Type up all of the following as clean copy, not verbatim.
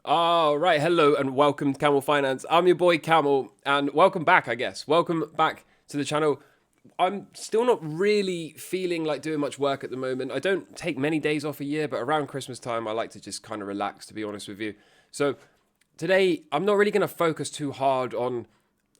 All right, hello and welcome to Camel Finance. I'm your boy Camel, and welcome back, I guess. Welcome back to the channel. I'm still not really feeling like doing much work at the moment. I don't take many days off a year, but around Christmas time, I like to just kind of relax, to be honest with you. So today, I'm not really going to focus too hard on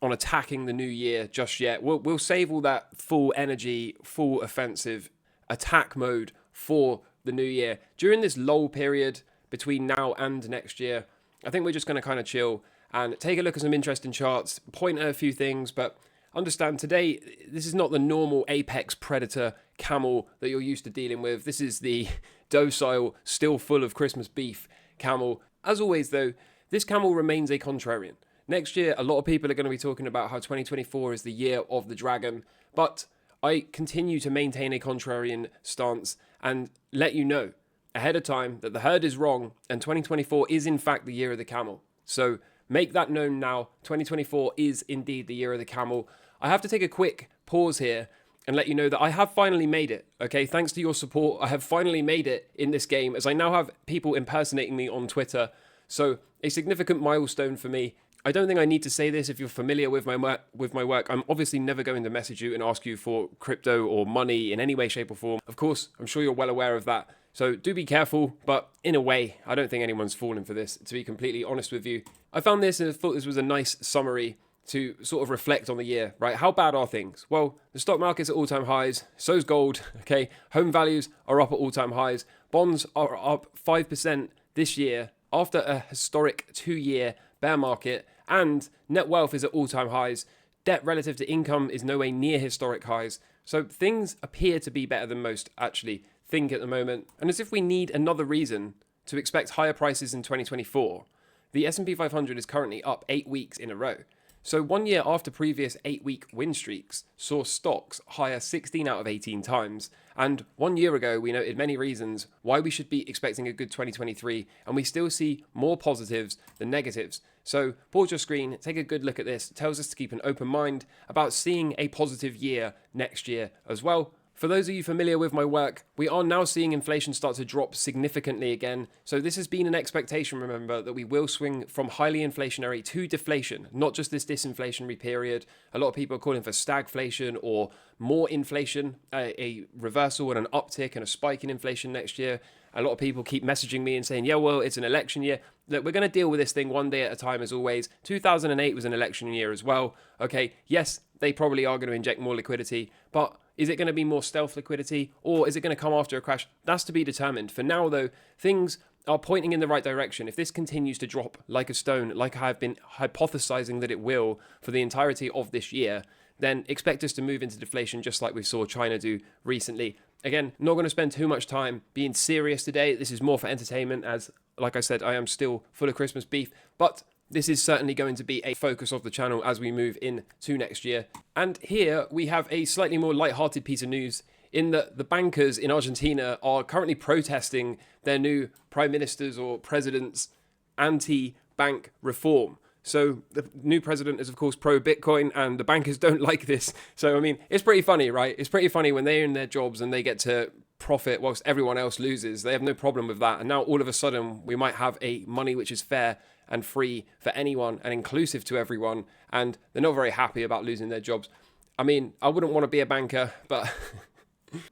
attacking the new year just yet. We'll save all that full energy, full offensive attack mode for the new year. During this lull period between now and next year, I think we're just going to kind of chill and take a look at some interesting charts, point at a few things, but understand today, this is not the normal apex predator camel that you're used to dealing with. This is the docile, still full of Christmas beef camel. As always, though, this camel remains a contrarian. Next year, a lot of people are going to be talking about how 2024 is the year of the dragon, but I continue to maintain a contrarian stance and let you know ahead of time that the herd is wrong and 2024 is in fact the year of the camel. So make that known now. 2024 is indeed the year of the camel. I have to take a quick pause here and let you know that I have finally made it. Okay, thanks to your support, I have finally made it in this game as I now have people impersonating me on Twitter. So a significant milestone for me. I don't think I need to say this if you're familiar with my work. I'm obviously never going to message you and ask you for crypto or money in any way, shape or form. Of course, I'm sure you're well aware of that. So do be careful, but in a way, I don't think anyone's fallen for this, to be completely honest with you. I found this and thought this was a nice summary to sort of reflect on the year, right? How bad are things? Well, the stock market's at all-time highs, so's gold, okay? Home values are up at all-time highs. Bonds are up 5% this year after a historic 2-year bear market, and net wealth is at all-time highs. Debt relative to income is nowhere near historic highs. So things appear to be better than most actually think at the moment. And as if we need another reason to expect higher prices in 2024, the S&P 500 is currently up 8 weeks in a row. So 1 year after previous 8-week win streaks saw stocks higher 16 out of 18 times. And 1 year ago, we noted many reasons why we should be expecting a good 2023, and we still see more positives than negatives. So pause your screen, take a good look at this. It tells us to keep an open mind about seeing a positive year next year as well. For those of you familiar with my work, we are now seeing inflation start to drop significantly again. So this has been an expectation, remember, that we will swing from highly inflationary to deflation, not just this disinflationary period. A lot of people are calling for stagflation or more inflation, a reversal and an uptick and a spike in inflation next year. A lot of people keep messaging me and saying, yeah, well, it's an election year. Look, we're going to deal with this thing one day at a time as always. 2008 was an election year as well. Okay, yes, they probably are going to inject more liquidity, but is it going to be more stealth liquidity or is it going to come after a crash? That's to be determined. For now, though, things are pointing in the right direction. If this continues to drop like a stone, like I've been hypothesizing that it will for the entirety of this year, then expect us to move into deflation just like we saw China do recently. Again, not going to spend too much time being serious today. This is more for entertainment as, like I said, I am still full of Christmas beef, but this is certainly going to be a focus of the channel as we move into next year. And here we have a slightly more light-hearted piece of news in that the bankers in Argentina are currently protesting their new prime ministers or president's anti-bank reform. So the new president is, of course, pro-Bitcoin, and the bankers don't like this. So, I mean, it's pretty funny, right? It's pretty funny when they're in their jobs and they get to profit whilst everyone else loses. They have no problem with that. And now all of a sudden, we might have a money which is fair and free for anyone and inclusive to everyone. And they're not very happy about losing their jobs. I mean, I wouldn't want to be a banker, but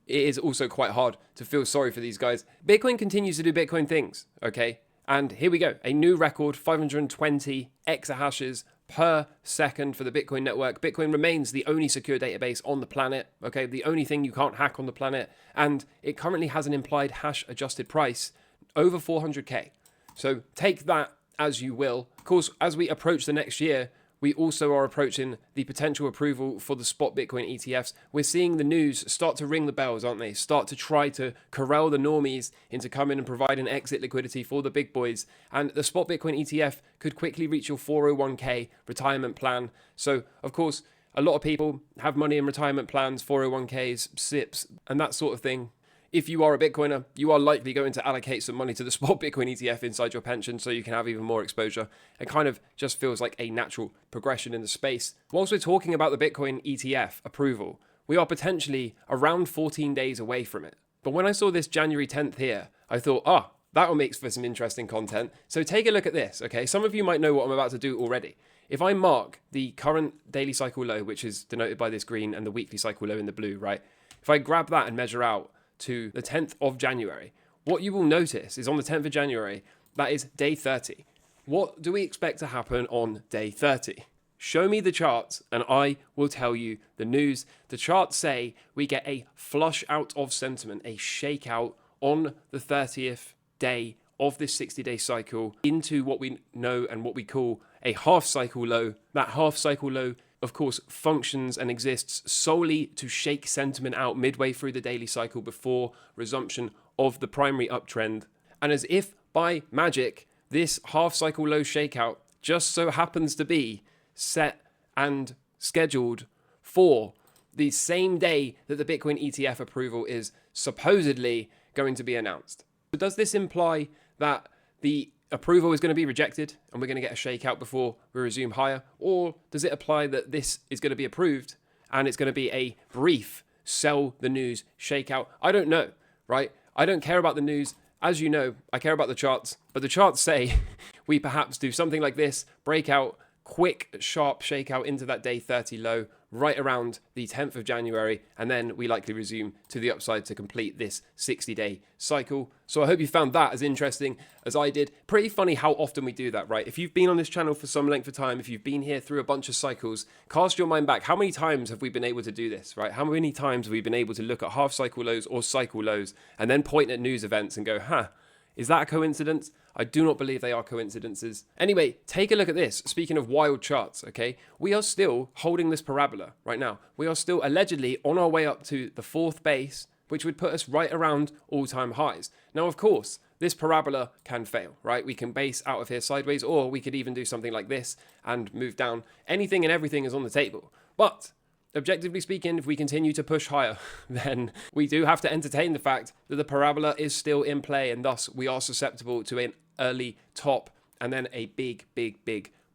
it is also quite hard to feel sorry for these guys. Bitcoin continues to do Bitcoin things, okay? And here we go, a new record, 520 exahashes per second for the Bitcoin network. Bitcoin remains the only secure database on the planet, okay? The only thing you can't hack on the planet. And it currently has an implied hash adjusted price over 400K. So take that as you will. Of course, as we approach the next year, we also are approaching the potential approval for the spot Bitcoin ETFs. We're seeing the news start to ring the bells, aren't they? Start to try to corral the normies into coming and providing exit liquidity for the big boys. And the spot Bitcoin ETF could quickly reach your 401k retirement plan. So, of course, a lot of people have money in retirement plans, 401ks, SIPs, and that sort of thing. If you are a Bitcoiner, you are likely going to allocate some money to the spot Bitcoin ETF inside your pension so you can have even more exposure. It kind of just feels like a natural progression in the space. Whilst we're talking about the Bitcoin ETF approval, we are potentially around 14 days away from it. But when I saw this January 10th here, I thought, That'll make for some interesting content. So take a look at this, okay? Some of you might know what I'm about to do already. If I mark the current daily cycle low, which is denoted by this green, and the weekly cycle low in the blue, right? If I grab that and measure out to the 10th of January, what you will notice is on the 10th of January, that is day 30. What do we expect to happen on day 30? Show me the charts and I will tell you the news. The charts say we get a flush out of sentiment, a shakeout on the 30th day of this 60-day cycle into what we know and what we call a half cycle low. That half cycle low, of course, functions and exists solely to shake sentiment out midway through the daily cycle before resumption of the primary uptrend. And as if by magic, this half cycle low shakeout just so happens to be set and scheduled for the same day that the Bitcoin ETF approval is supposedly going to be announced. Does this imply that the approval is going to be rejected and we're going to get a shakeout before we resume higher? Or does it apply that this is going to be approved and it's going to be a brief sell the news shakeout? I don't know, right? I don't care about the news. As you know, I care about the charts, but the charts say we perhaps do something like this, breakout, quick, sharp shakeout into that day 30 low right around the 10th of January, and then we likely resume to the upside to complete this 60-day cycle. So I hope you found that as interesting as I did. Pretty funny how often we do that, right? If you've been on this channel for some length of time, if you've been here through a bunch of cycles, cast your mind back. How many times have we been able to do this, right? How many times have we been able to look at half cycle lows or cycle lows and then point at news events and go, is that a coincidence? I do not believe they are coincidences. Anyway, take a look at this. Speaking of wild charts, okay? We are still holding this parabola right now. We are still allegedly on our way up to the fourth base, which would put us right around all-time highs. Now, of course, this parabola can fail, right? We can base out of here sideways, or we could even do something like this and move down. Anything and everything is on the table. But objectively speaking, if we continue to push higher, then we do have to entertain the fact that the parabola is still in play, and thus we are susceptible to an early top and then a big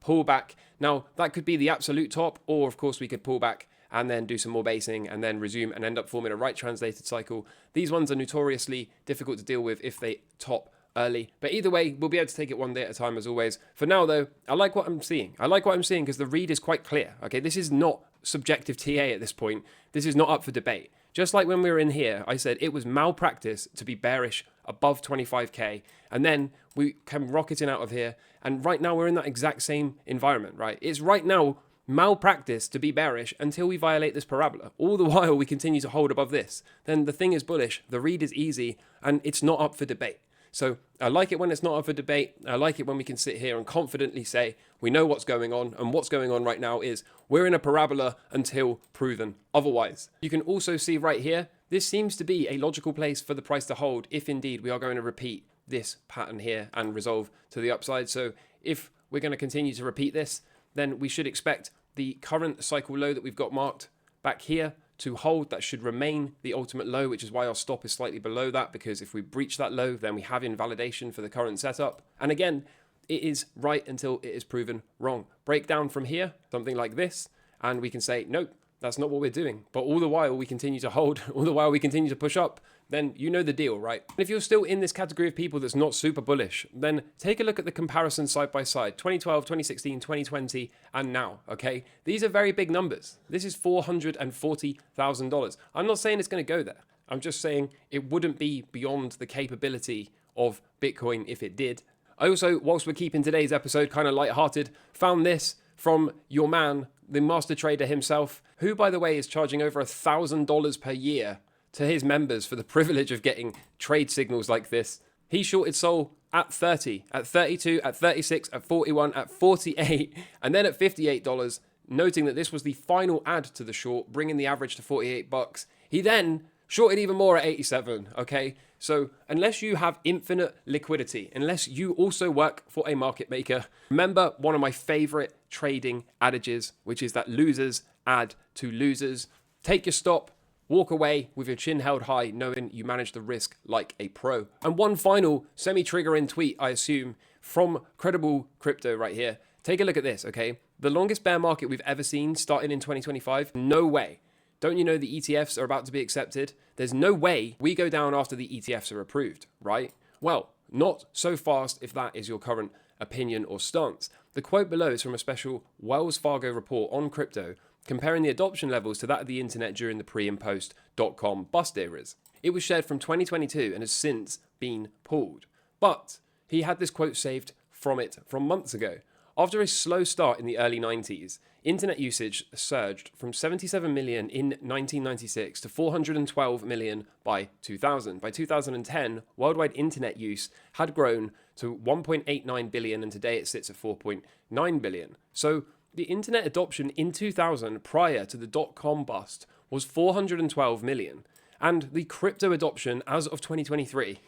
pullback. Now, that could be the absolute top, or of course we could pull back and then do some more basing and then resume and end up forming a right translated cycle. These ones are notoriously difficult to deal with if they top early. But either way, we'll be able to take it one day at a time as always. For now though, I like what I'm seeing. I like what I'm seeing because the read is quite clear. Okay, this is not subjective TA at this point. This is not up for debate. Just like when we were in here, I said it was malpractice to be bearish above 25k, and then we came rocketing out of here, and right now we're in that exact same environment, right? It's right now malpractice to be bearish until we violate this parabola. All the while we continue to hold above this. Then the thing is bullish, the read is easy, and it's not up for debate. So I like it when it's not up for debate. I like it when we can sit here and confidently say we know what's going on, and what's going on right now is we're in a parabola until proven otherwise. You can also see right here, this seems to be a logical place for the price to hold if indeed we are going to repeat this pattern here and resolve to the upside. So if we're going to continue to repeat this, then we should expect the current cycle low that we've got marked back here to hold. That should remain the ultimate low, which is why our stop is slightly below that, because if we breach that low, then we have invalidation for the current setup. And again, it is right until it is proven wrong. Break down from here, something like this, and we can say, nope, that's not what we're doing. But all the while we continue to hold, all the while we continue to push up, then you know the deal, right? And if you're still in this category of people that's not super bullish, then take a look at the comparison side by side, 2012, 2016, 2020, and now, okay? These are very big numbers. This is $440,000. I'm not saying it's going to go there. I'm just saying it wouldn't be beyond the capability of Bitcoin if it did. I also, whilst we're keeping today's episode kind of lighthearted, found this from your man, the master trader himself, who, by the way, is charging over $1,000 per year to his members for the privilege of getting trade signals like this. He shorted Sol at 30, at 32, at 36, at 41, at 48, and then at $58, noting that this was the final add to the short, bringing the average to $48. He then shorted even more at 87, okay? So unless you have infinite liquidity, unless you also work for a market maker, remember one of my favorite trading adages, which is that losers add to losers. Take your stop, walk away with your chin held high, knowing you manage the risk like a pro. And one final semi-triggering tweet, I assume, from Credible Crypto right here. Take a look at this, okay? The longest bear market we've ever seen starting in 2025, no way. Don't you know the ETFs are about to be accepted? There's no way we go down after the ETFs are approved, right? Well, Not so fast if that is your current opinion or stance. The quote below is from a special Wells Fargo report on crypto, comparing the adoption levels to that of the internet during the pre and post .com bust eras. It was shared from 2022 and has since been pulled. But he had this quote saved from it from months ago. After a slow start in the early 90s, internet usage surged from 77 million in 1996 to 412 million by 2000. By 2010, worldwide internet use had grown to 1.89 billion, and today it sits at 4.9 billion. So the internet adoption in 2000, prior to the .com bust, was 412 million. And the crypto adoption as of 2023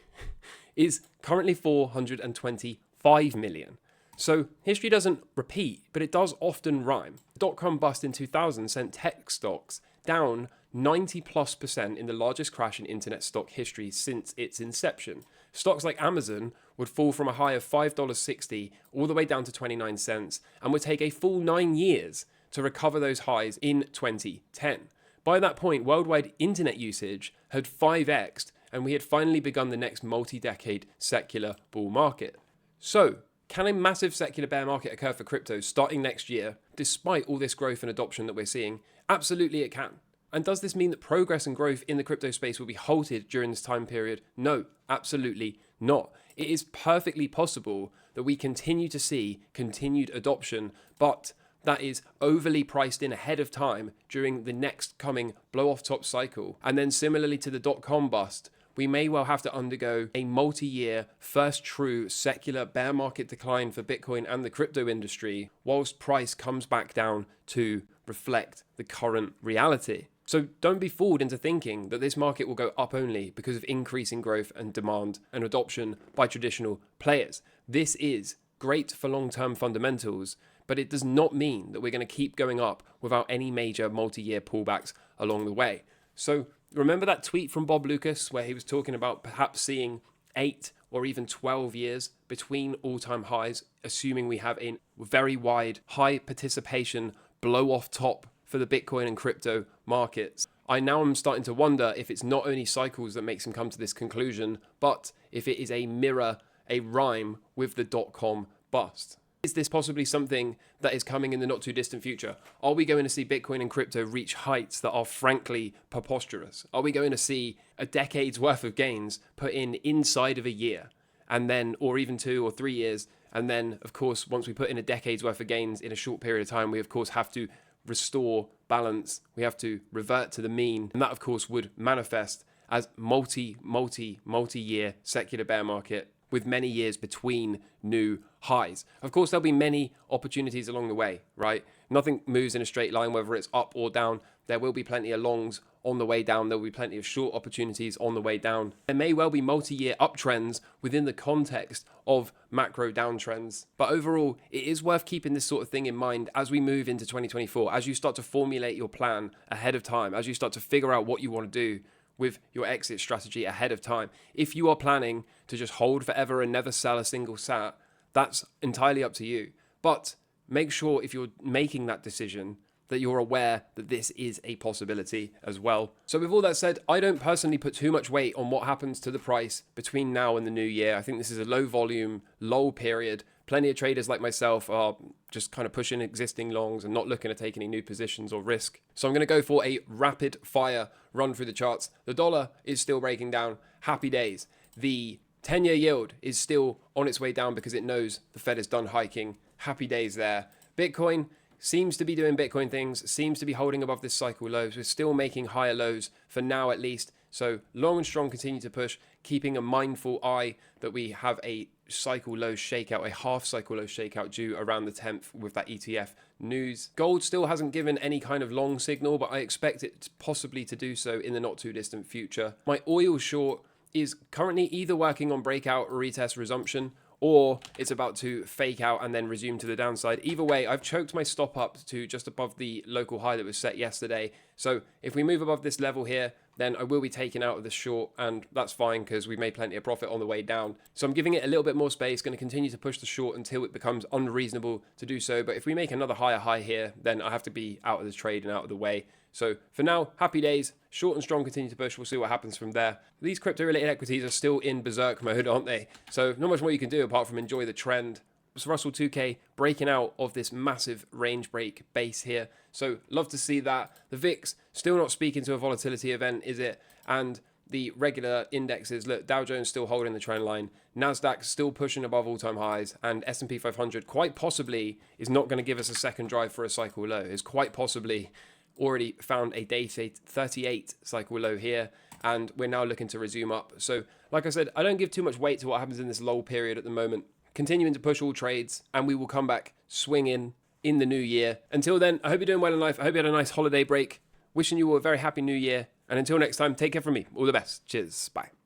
is currently 425 million. So history doesn't repeat, but it does often rhyme. The .com bust in 2000 sent tech stocks down 90+% in the largest crash in internet stock history since its inception. Stocks like Amazon would fall from a high of $5.60 all the way down to 29 cents and would take a full 9 years to recover those highs in 2010. By that point, worldwide internet usage had 5x'd, and we had finally begun the next multi-decade secular bull market. So, can a massive secular bear market occur for crypto starting next year, despite all this growth and adoption that we're seeing? Absolutely it can. And does this mean that progress and growth in the crypto space will be halted during this time period? No, absolutely not. It is perfectly possible that we continue to see continued adoption, but that is overly priced in ahead of time during the next coming blow-off top cycle. And then similarly to the .com bust, we may well have to undergo a multi-year, first true secular bear market decline for Bitcoin and the crypto industry, whilst price comes back down to reflect the current reality. So don't be fooled into thinking that this market will go up only because of increasing growth and demand and adoption by traditional players. This is great for long-term fundamentals, but it does not mean that we're going to keep going up without any major multi-year pullbacks along the way. So remember that tweet from Bob Lucas where he was talking about perhaps seeing 8 or even 12 years between all-time highs, assuming we have a very wide, high participation blow-off top for the Bitcoin and crypto markets? I now am starting to wonder if it's not only cycles that makes him come to this conclusion, but if it is a mirror, a rhyme with the .com bust. Is this possibly something that is coming in the not too distant future? Are we going to see Bitcoin and crypto reach heights that are frankly preposterous? Are we going to see a decade's worth of gains put in inside of a year, and then, or even 2 or 3 years? And then, of course, once we put in a decade's worth of gains in a short period of time, we of course have to restore balance. We have to revert to the mean. And that, of course, would manifest as multi-year secular bear market with many years between new highs. Of course, there'll be many opportunities along the way, right? Nothing moves in a straight line, whether it's up or down. There will be plenty of longs on the way down. There will be plenty of short opportunities on the way down. There may well be multi-year uptrends within the context of macro downtrends. But overall, it is worth keeping this sort of thing in mind as we move into 2024, as you start to formulate your plan ahead of time, as you start to figure out what you want to do with your exit strategy ahead of time. If you are planning to just hold forever and never sell a single sat, that's entirely up to you. But make sure if you're making that decision that you're aware that this is a possibility as well. So with all that said, I don't personally put too much weight on what happens to the price between now and the new year. I think this is a low volume, lull period. Plenty of traders like myself are just kind of pushing existing longs and not looking to take any new positions or risk. So I'm going to go for a rapid fire run through the charts. The dollar is still breaking down. Happy days. The 10-year yield is still on its way down because it knows the Fed is done hiking. Happy days there. Bitcoin seems to be doing Bitcoin things, seems to be holding above this cycle lows. We're still making higher lows for now at least. So long and strong continue to push, keeping a mindful eye that we have a cycle low shakeout, a half cycle low shakeout due around the 10th with that ETF news. Gold still hasn't given any kind of long signal, but I expect it possibly to do so in the not too distant future. My oil short is currently either working on breakout or retest resumption, or it's about to fake out and then resume to the downside. Either way, I've choked my stop up to just above the local high that was set yesterday. So if we move above this level here, then I will be taken out of the short, and that's fine because we've made plenty of profit on the way down. So I'm giving it a little bit more space, going to continue to push the short until it becomes unreasonable to do so. But if we make another higher high here, then I have to be out of the trade and out of the way. So for now, happy days. Short and strong continue to push. We'll see what happens from there. These crypto-related equities are still in berserk mode, aren't they? So not much more you can do apart from enjoy the trend. So Russell 2K breaking out of this massive range break base here. So love to see that. The VIX still not speaking to a volatility event, is it? And the regular indexes, look, Dow Jones still holding the trend line. NASDAQ still pushing above all-time highs. And S&P 500 quite possibly is not going to give us a second drive for a cycle low. It's quite possibly already found a day 38 cycle low here. And we're now looking to resume up. So like I said, I don't give too much weight to what happens in this lull period at the moment. Continuing to push all trades, and we will come back swinging in the new year. Until then, I hope you're doing well in life. I hope you had a nice holiday break. Wishing you all a very happy new year. And until next time, take care from me. All the best. Cheers. Bye.